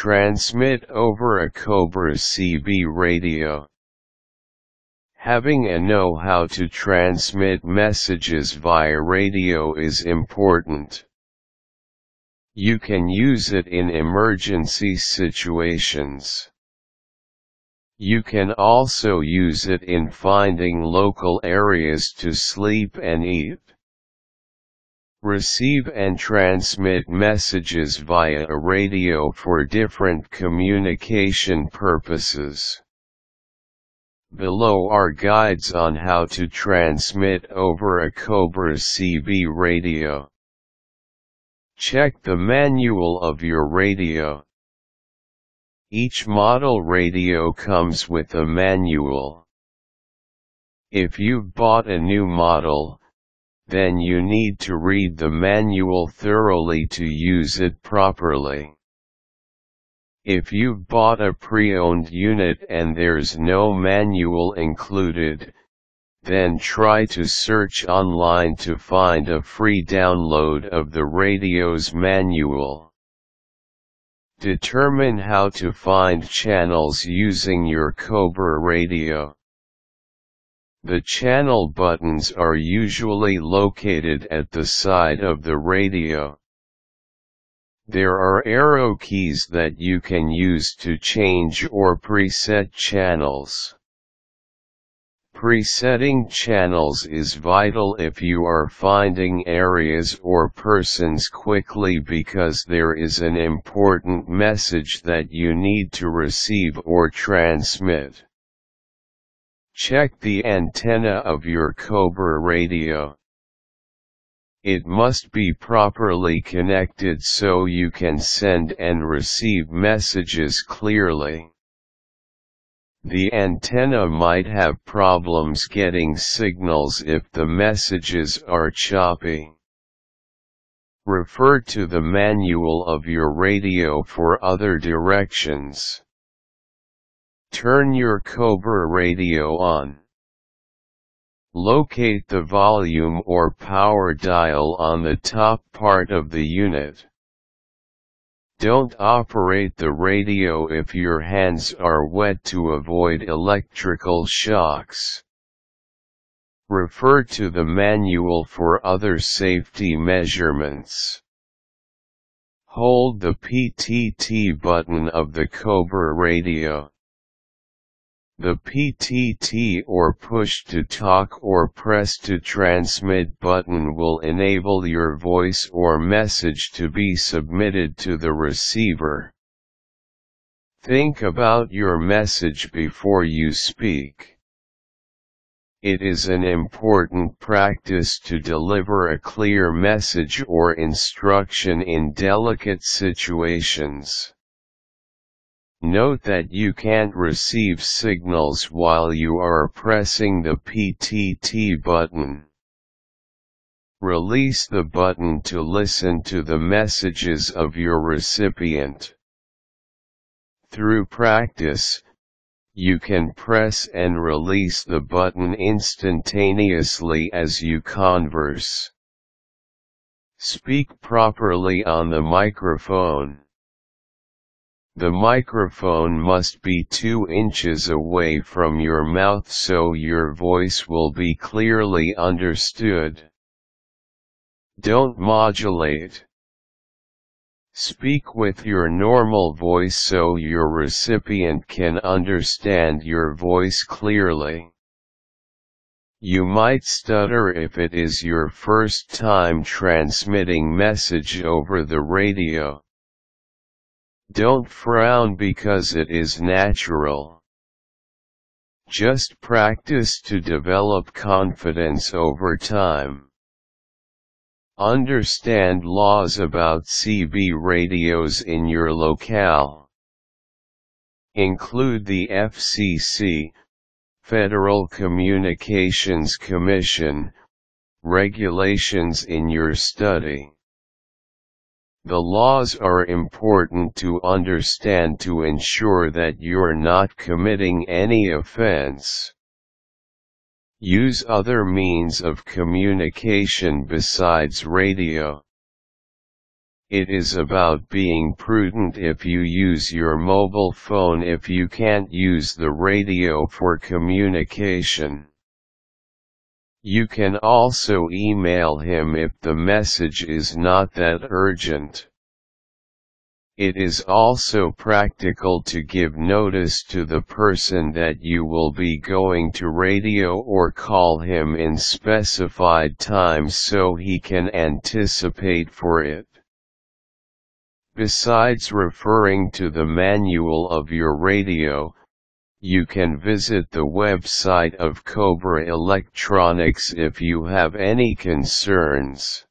transmit over a Cobra CB radio. Having a know-how to transmit messages via radio is important. You can use it in emergency situations. You can also use it in finding local areas to sleep and eat. Receive and transmit messages via a radio for different communication purposes. Below are guides on how to transmit over a Cobra CB radio. Check the manual of your radio. Each model radio comes with a manual. If you've bought a new model, then you need to read the manual thoroughly to use it properly. If you've bought a pre-owned unit and there's no manual included, then try to search online to find a free download of the radio's manual. Determine how to find channels using your Cobra radio. The channel buttons are usually located at the side of the radio. There are arrow keys that you can use to change or preset channels. Presetting channels is vital if you are finding areas or persons quickly because there is an important message that you need to receive or transmit. Check the antenna of your Cobra radio. It must be properly connected so you can send and receive messages clearly. The antenna might have problems getting signals if the messages are choppy. Refer to the manual of your radio for other directions. Turn your Cobra radio on. Locate the volume or power dial on the top part of the unit. Don't operate the radio if your hands are wet to avoid electrical shocks. Refer to the manual for other safety measurements. Hold the PTT button of the Cobra radio. The PTT or push to talk or press to transmit button will enable your voice or message to be submitted to the receiver. Think about your message before you speak. It is an important practice to deliver a clear message or instruction in delicate situations. Note that you can't receive signals while you are pressing the PTT button. Release the button to listen to the messages of your recipient. Through practice, you can press and release the button instantaneously as you converse. Speak properly on the microphone. The microphone must be 2 inches away from your mouth so your voice will be clearly understood. Don't modulate. Speak with your normal voice so your recipient can understand your voice clearly. You might stutter if it is your first time transmitting message over the radio. Don't frown because it is natural. Just practice to develop confidence over time. Understand laws about CB radios in your locale. Include the FCC, Federal Communications Commission, regulations in your study. The laws are important to understand to ensure that you're not committing any offense. Use other means of communication besides radio. It is about being prudent if you use your mobile phone if you can't use the radio for communication. You can also email him if the message is not that urgent. It is also practical to give notice to the person that you will be going to radio or call him in specified times so he can anticipate for it. Besides referring to the manual of your radio, you can visit the website of Cobra Electronics if you have any concerns.